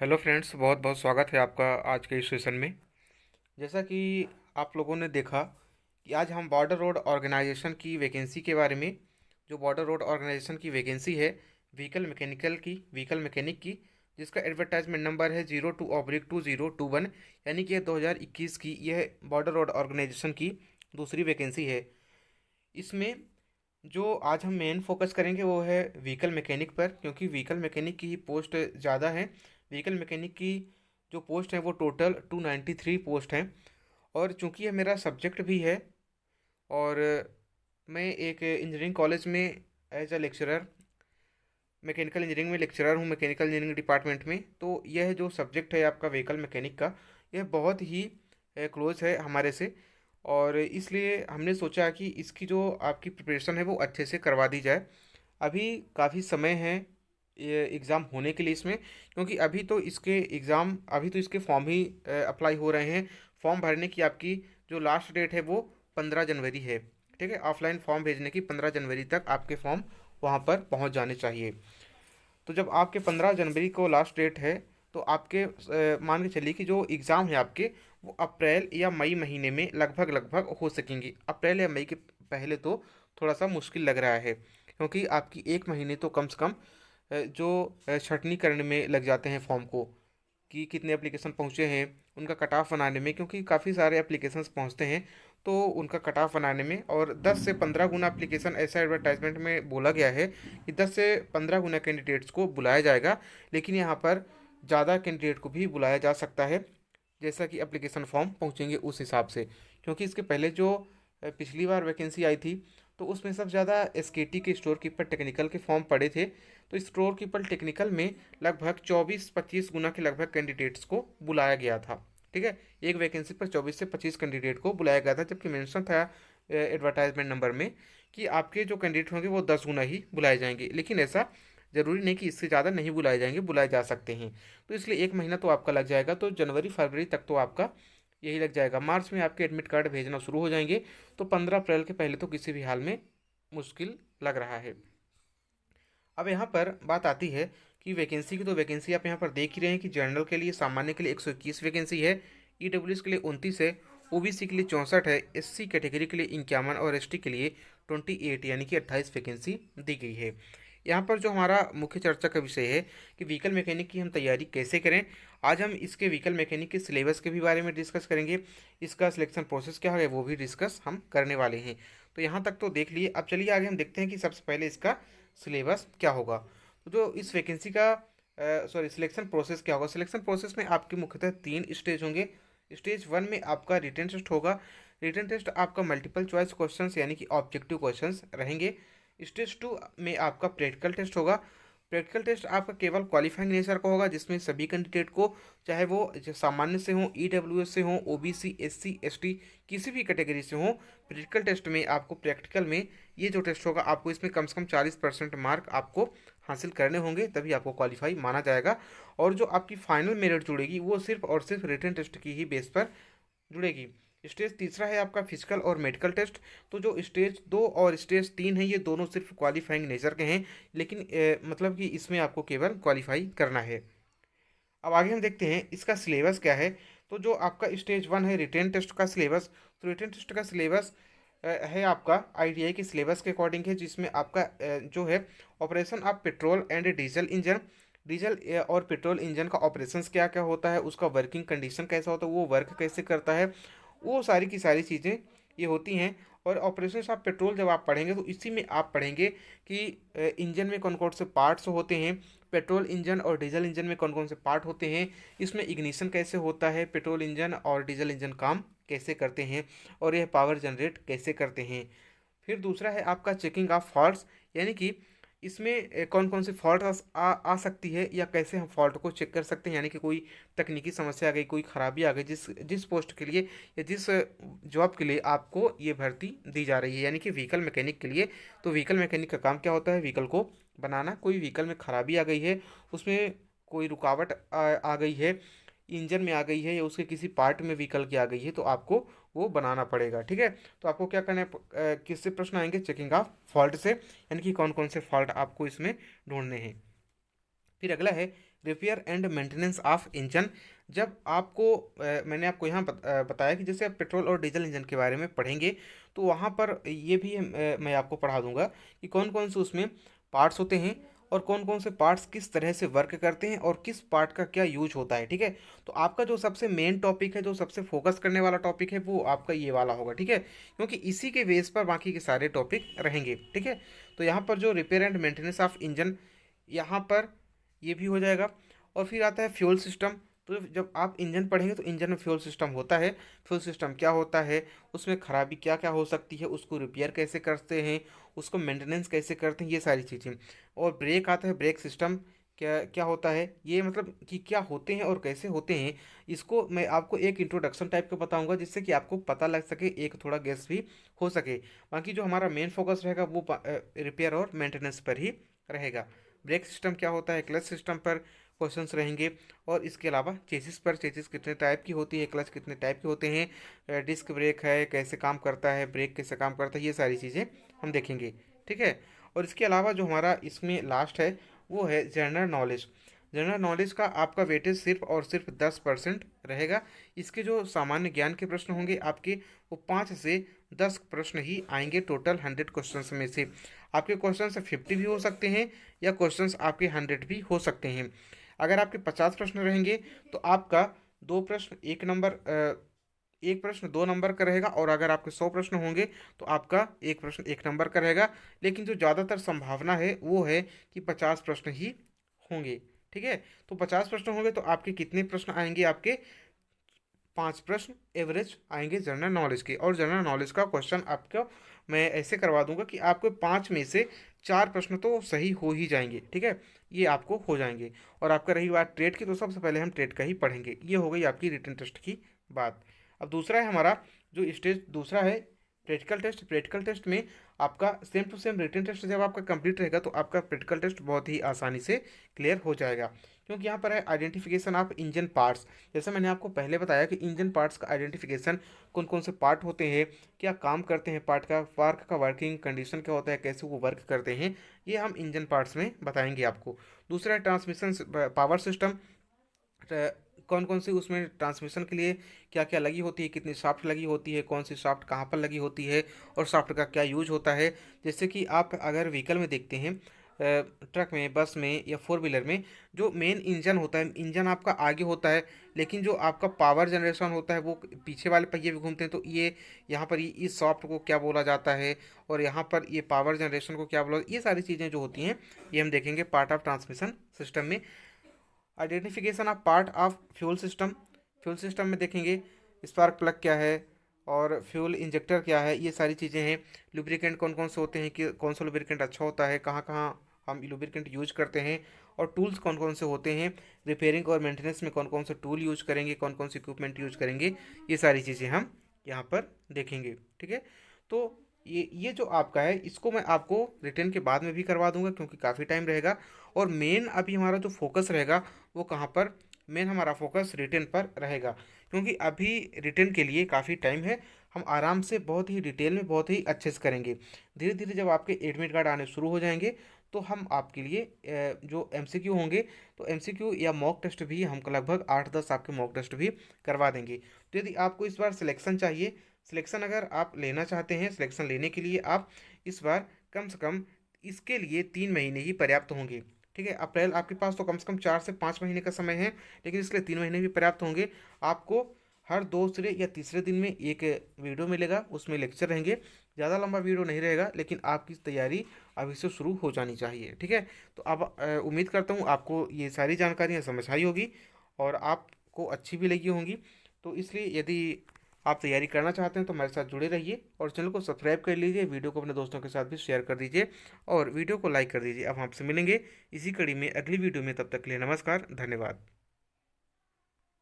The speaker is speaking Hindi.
हेलो फ्रेंड्स, बहुत बहुत स्वागत है आपका आज के इस सेशन में। जैसा कि आप लोगों ने देखा कि आज हम बॉर्डर रोड ऑर्गेनाइजेशन की वैकेंसी के बारे में, जो बॉर्डर रोड ऑर्गेनाइजेशन की वैकेंसी है व्हीकल मैकेनिक की, जिसका एडवर्टाइजमेंट नंबर है 02/2021, यानी कि 2021 की यह बॉर्डर रोड ऑर्गेनाइजेशन की दूसरी वैकेंसी है। इसमें जो आज हम मेन फोकस करेंगे वो है व्हीकल मैकेनिक पर, क्योंकि व्हीकल मैकेनिक की ही पोस्ट ज़्यादा है। व्हीकल मैकेनिक की जो पोस्ट है वो टोटल 293 पोस्ट हैं। और चूंकि यह मेरा सब्जेक्ट भी है, और मैं एक इंजीनियरिंग कॉलेज में as a lecturer, mechanical engineering में लेक्चरर हूँ, मैकेनिकल इंजीनियरिंग डिपार्टमेंट में। तो यह जो सब्जेक्ट है आपका व्हीकल मैकेनिक का, यह बहुत ही क्लोज है हमारे से। और इसलिए हमने सोचा कि इसकी जो आपकी प्रिपरेशन है वो अच्छे से करवा दी जाए। अभी काफ़ी समय है ये एग्ज़ाम होने के लिए इसमें, क्योंकि अभी तो इसके फॉर्म ही अप्लाई हो रहे हैं। फॉर्म भरने की आपकी जो लास्ट डेट है वो 15 जनवरी है। ठीक है, ऑफलाइन फॉर्म भेजने की 15 जनवरी तक आपके फॉर्म वहाँ पर पहुँच जाने चाहिए। तो जब आपके 15 जनवरी को लास्ट डेट है, तो आपके मान के चलिए कि जो एग्ज़ाम है आपके, वो अप्रैल या मई महीने में लगभग लगभग हो सकेंगी। अप्रैल या मई के पहले तो थोड़ा सा मुश्किल लग रहा है, क्योंकि आपकी एक महीने तो कम से कम जो छटनी करने में लग जाते हैं फॉर्म को, कि कितने एप्लीकेशन पहुँचे हैं, उनका कट ऑफ बनाने में, क्योंकि काफ़ी सारे एप्लीकेशंस पहुँचते हैं। तो उनका कट ऑफ बनाने में, और 10 से 15 गुना एप्लीकेशन, ऐसा एडवर्टाइजमेंट में बोला गया है कि 10 से 15 गुना कैंडिडेट्स को बुलाया जाएगा। लेकिन यहाँ पर ज़्यादा कैंडिडेट को भी बुलाया जा सकता है, जैसा कि एप्लीकेशन फॉर्म पहुँचेंगे उस हिसाब से। क्योंकि इसके पहले जो पिछली बार वैकेंसी आई थी, तो उसमें सब ज़्यादा एसकेटी के स्टोर कीपर टेक्निकल के फॉर्म पड़े थे। तो स्टोर कीपर टेक्निकल में लगभग 24-25 गुना के लगभग कैंडिडेट्स को बुलाया गया था। ठीक है, एक वैकेंसी पर 24 से 25 कैंडिडेट को बुलाया गया था, जबकि मेंशन था एडवर्टाइजमेंट नंबर में कि आपके जो कैंडिडेट होंगे वो 10 गुना ही बुलाए जाएंगे। लेकिन ऐसा ज़रूरी नहीं कि इससे ज़्यादा नहीं बुलाए जाएंगे, बुलाए जा सकते हैं। तो इसलिए एक महीना तो आपका लग जाएगा, तो जनवरी फरवरी तक तो आपका यही लग जाएगा। मार्च में आपके एडमिट कार्ड भेजना शुरू हो जाएंगे। तो 15 अप्रैल के पहले तो किसी भी हाल में मुश्किल लग रहा है। अब यहाँ पर बात आती है कि वैकेंसी की, तो वैकेंसी आप यहाँ पर देख ही रहे हैं कि जनरल के लिए, सामान्य के लिए 121 वैकेंसी है, ईडब्ल्यूएस के लिए 29 है, ओबीसी के लिए 64 है, एससी कैटेगरी के लिए 51 और एसटी के लिए 28 यानी कि 28 वैकेंसी दी गई है। यहाँ पर जो हमारा मुख्य चर्चा का विषय है कि व्हीकल मैकेनिक की हम तैयारी कैसे करें, आज हम इसके व्हीकल मैकेनिक के सिलेबस के भी बारे में डिस्कस करेंगे। इसका सिलेक्शन प्रोसेस क्या है वो भी डिस्कस हम करने वाले हैं। तो यहाँ तक तो देख लिए। अब चलिए आगे हम देखते हैं कि सबसे पहले इसका सिलेबस क्या होगा। तो जो इस वैकेंसी का सिलेक्शन प्रोसेस क्या होगा। सिलेक्शन प्रोसेस में आपके मुख्यतः 3 स्टेज होंगे। स्टेज 1 में आपका रिटन टेस्ट होगा। रिटन टेस्ट आपका मल्टीपल चॉइस क्वेश्चंस यानी कि ऑब्जेक्टिव क्वेश्चंस रहेंगे। स्टेज 2 में आपका प्रैक्टिकल टेस्ट होगा। प्रैक्टिकल टेस्ट आपका केवल क्वालिफाइंग नेचर का होगा, जिसमें सभी कैंडिडेट को, चाहे वो सामान्य से हों, ईडब्ल्यूएस से हों, ओबीसी, एससी, एसटी, किसी भी कैटेगरी से हों, प्रैक्टिकल टेस्ट में आपको, प्रैक्टिकल में ये जो टेस्ट होगा, आपको इसमें कम से कम 40% मार्क आपको हासिल करने होंगे, तभी आपको क्वालिफाई माना जाएगा। और जो आपकी फाइनल मेरिट जुड़ेगी वो सिर्फ और सिर्फ रिटन टेस्ट की ही बेस पर जुड़ेगी। स्टेज तीसरा है आपका फिजिकल और मेडिकल टेस्ट। तो जो स्टेज 2 और स्टेज 3 है, ये दोनों सिर्फ क्वालिफाइंग नेचर के हैं, लेकिन मतलब कि इसमें आपको केवल क्वालिफाई करना है। अब आगे हम देखते हैं इसका सिलेबस क्या है। तो जो आपका स्टेज 1 है रिटेन टेस्ट का सिलेबस, तो रिटेन टेस्ट का सिलेबस है आपका आईटीआई के सिलेबस के अकॉर्डिंग है, जिसमें आपका जो है operation of petrol and diesel engine, diesel और पेट्रोल इंजन का ऑपरेशंस क्या क्या होता है, उसका वर्किंग कंडीशन कैसा होता है, वो वर्क कैसे करता है, वो सारी की सारी चीज़ें ये होती हैं। और ऑपरेशंस ऑफ पेट्रोल जब आप पढ़ेंगे तो इसी में आप पढ़ेंगे कि इंजन में कौन कौन से पार्ट्स होते हैं, पेट्रोल इंजन और डीजल इंजन में कौन कौन से पार्ट होते हैं, इसमें इग्निशन कैसे होता है, पेट्रोल इंजन और डीजल इंजन काम कैसे करते हैं, और यह पावर जनरेट कैसे करते हैं। फिर दूसरा है आपका चेकिंग ऑफ फॉल्ट्स, यानी कि इसमें कौन कौन सी फॉल्ट आ सकती है, या कैसे हम फॉल्ट को चेक कर सकते हैं, यानी कि कोई तकनीकी समस्या आ गई, कोई खराबी आ गई, जिस जिस पोस्ट के लिए या जिस जॉब के लिए आपको ये भर्ती दी जा रही है, यानी कि व्हीकल मैकेनिक के लिए। तो व्हीकल मैकेनिक का काम क्या होता है, व्हीकल को बनाना। कोई व्हीकल में खराबी आ गई है, उसमें कोई रुकावट आ गई है, इंजन में आ गई है, या उसके किसी पार्ट में व्हीकल की आ गई है, तो आपको वो बनाना पड़ेगा। ठीक है, तो आपको क्या करना है, किससे प्रश्न आएंगे, चेकिंग ऑफ फॉल्ट से, यानी कि कौन कौन से फॉल्ट आपको इसमें ढूंढने हैं। फिर अगला है repair and maintenance of engine. जब आपको मैंने आपको यहाँ बताया कि जैसे आप पेट्रोल और डीजल इंजन के बारे में पढ़ेंगे तो वहाँ पर ये भी मैं आपको पढ़ा दूंगा कि कौन कौन से उसमें पार्ट्स होते हैं और कौन कौन से पार्ट्स किस तरह से वर्क करते हैं और किस पार्ट का क्या यूज होता है। ठीक है, तो आपका जो सबसे मेन टॉपिक है, जो सबसे फोकस करने वाला टॉपिक है, वो आपका ये वाला होगा। ठीक है, क्योंकि इसी के बेस पर बाकी के सारे टॉपिक रहेंगे। ठीक है, तो यहाँ पर जो repair and maintenance of engine, यहाँ पर ये भी हो जाएगा। और फिर आता है फ्यूल सिस्टम। तो जब आप इंजन पढ़ेंगे तो इंजन में फ्यूल सिस्टम होता है, फ्यूल सिस्टम क्या होता है, उसमें खराबी क्या क्या हो सकती है, उसको रिपेयर कैसे करते हैं, उसको मेंटेनेंस कैसे करते हैं, ये सारी चीज़ें। और ब्रेक आता है, ब्रेक सिस्टम क्या क्या होता है, ये मतलब कि क्या होते हैं और कैसे होते हैं, इसको मैं आपको एक इंट्रोडक्शन टाइप का बताऊंगा जिससे कि आपको पता लग सके, एक थोड़ा गेस भी हो सके। बाकी जो हमारा मेन फोकस रहेगा वो रिपेयर और मेंटेनेंस पर ही रहेगा। ब्रेक सिस्टम क्या होता है, क्लच सिस्टम पर क्वेश्चंस रहेंगे। और इसके अलावा चेसिस पर, चेसिस कितने टाइप की होती है, क्लच कितने टाइप के होते हैं, डिस्क ब्रेक है कैसे काम करता है, ब्रेक कैसे काम करता है, ये सारी चीज़ें हम देखेंगे। ठीक है, और इसके अलावा जो हमारा इसमें लास्ट है वो है जनरल नॉलेज। जनरल नॉलेज का आपका वेटेज सिर्फ और सिर्फ 10% रहेगा। इसके जो सामान्य ज्ञान के प्रश्न होंगे आपके, वो 5 से 10 प्रश्न ही आएंगे टोटल 100 क्वेश्चंस में से। आपके क्वेश्चन 50 भी हो सकते हैं या क्वेश्चंस आपके 100 भी हो सकते हैं। अगर आपके 50 प्रश्न रहेंगे तो आपका दो प्रश्न एक नंबर एक प्रश्न 2 नंबर का रहेगा, और अगर आपके 100 प्रश्न होंगे तो आपका एक प्रश्न 1 नंबर का रहेगा। लेकिन जो ज़्यादातर संभावना है वो है कि 50 प्रश्न ही होंगे। ठीक है, तो 50 प्रश्न होंगे तो आपके कितने प्रश्न आएंगे, आपके 5 प्रश्न एवरेज आएंगे जनरल नॉलेज के। और जनरल नॉलेज का क्वेश्चन आपको मैं ऐसे करवा दूंगा कि आपको 5 में से 4 प्रश्न तो सही हो ही जाएंगे। ठीक है, ये आपको हो जाएंगे। और आपका रही बात ट्रेड की, तो सबसे पहले हम ट्रेड का ही पढ़ेंगे। ये हो गई आपकी रिटन टेस्ट की बात। अब दूसरा है हमारा जो स्टेज दूसरा है प्रैक्टिकल टेस्ट। प्रैक्टिकल टेस्ट में आपका same to same written test जब आपका कंप्लीट रहेगा तो आपका प्रैक्टिकल टेस्ट बहुत ही आसानी से क्लियर हो जाएगा। क्योंकि यहाँ पर है आइडेंटिफिकेशन ऑफ इंजन पार्ट्स। जैसे मैंने आपको पहले बताया कि इंजन पार्ट्स का आइडेंटिफिकेशन, कौन कौन से पार्ट होते हैं, क्या काम करते हैं पार्ट का, पार्ट का वर्किंग कंडीशन क्या होता है, कैसे वो वर्क करते हैं, ये हम इंजन पार्ट्स में बताएंगे आपको। दूसरा है ट्रांसमिशन पावर सिस्टम। कौन कौन सी उसमें ट्रांसमिशन के लिए क्या क्या लगी होती है, कितनी शाफ्ट लगी होती है, कौन सी शाफ्ट कहाँ पर लगी होती है, और शाफ्ट का क्या यूज होता है। जैसे कि आप अगर व्हीकल में देखते हैं, ट्रक में, बस में या 4 व्हीलर में, जो मेन इंजन होता है, इंजन आपका आगे होता है, लेकिन जो आपका पावर जनरेशन होता है वो पीछे वाले पहिए भी घूमते हैं। तो ये यहाँ पर इस सॉफ्ट को क्या बोला जाता है, और यहाँ पर ये पावर जनरेशन को क्या बोला, ये सारी चीज़ें जो होती हैं ये हम देखेंगे पार्ट ऑफ ट्रांसमिशन सिस्टम में। Identification of part of fuel system. Fuel system में देखेंगे स्पार्क प्लग क्या है और फ्यूल इंजेक्टर क्या है, ये सारी चीज़ें हैं। लुब्रिकेंट कौन कौन से होते हैं, कि कौन सा लुब्रिकेंट अच्छा होता है, कहाँ कहाँ हम लुब्रिकेंट यूज करते हैं, और टूल्स कौन कौन से होते हैं, रिपेयरिंग और मेंटेनेंस में कौन कौन से टूल यूज करेंगे, कौन कौन से इक्विपमेंट यूज करेंगे, ये सारी चीज़ें हम यहाँ पर देखेंगे। ठीक है, तो ये जो आपका है इसको मैं आपको रिटर्न के बाद में भी करवा दूंगा क्योंकि काफ़ी टाइम रहेगा। और मेन अभी हमारा जो फोकस रहेगा वो कहाँ पर, मेन हमारा फोकस रिटर्न पर रहेगा। क्योंकि अभी रिटर्न के लिए काफ़ी टाइम है, हम आराम से बहुत ही डिटेल में बहुत ही अच्छे से करेंगे। धीरे धीरे जब आपके एडमिट कार्ड आने शुरू हो जाएंगे तो हम आपके लिए जो एमसीक्यू होंगे, तो एमसीक्यू या मॉक टेस्ट भी हम लगभग 8-10 आपके मॉक टेस्ट भी करवा देंगे। तो यदि आपको इस बार सिलेक्शन चाहिए, सिलेक्शन अगर आप लेना चाहते हैं, सिलेक्शन लेने के लिए आप इस बार कम से कम इसके लिए 3 महीने ही पर्याप्त होंगे। ठीक है, अप्रैल आपके पास तो कम से कम 4 से 5 महीने का समय है, लेकिन इसके लिए 3 महीने भी पर्याप्त होंगे। आपको हर दूसरे या तीसरे दिन में एक वीडियो मिलेगा, उसमें लेक्चर रहेंगे। ज़्यादा लंबा वीडियो नहीं रहेगा, लेकिन आपकी तैयारी अभी से शुरू हो जानी चाहिए। ठीक है, तो अब उम्मीद करता हूँ आपको ये सारी जानकारियाँ समझ आई होगी और आपको अच्छी भी लगी होंगी। तो इसलिए यदि आप तैयारी करना चाहते हैं तो हमारे साथ जुड़े रहिए और चैनल को सब्सक्राइब कर लीजिए, वीडियो को अपने दोस्तों के साथ भी शेयर कर दीजिए और वीडियो को लाइक कर दीजिए। अब हम आपसे मिलेंगे इसी कड़ी में अगली वीडियो में, तब तक के लिए नमस्कार, धन्यवाद।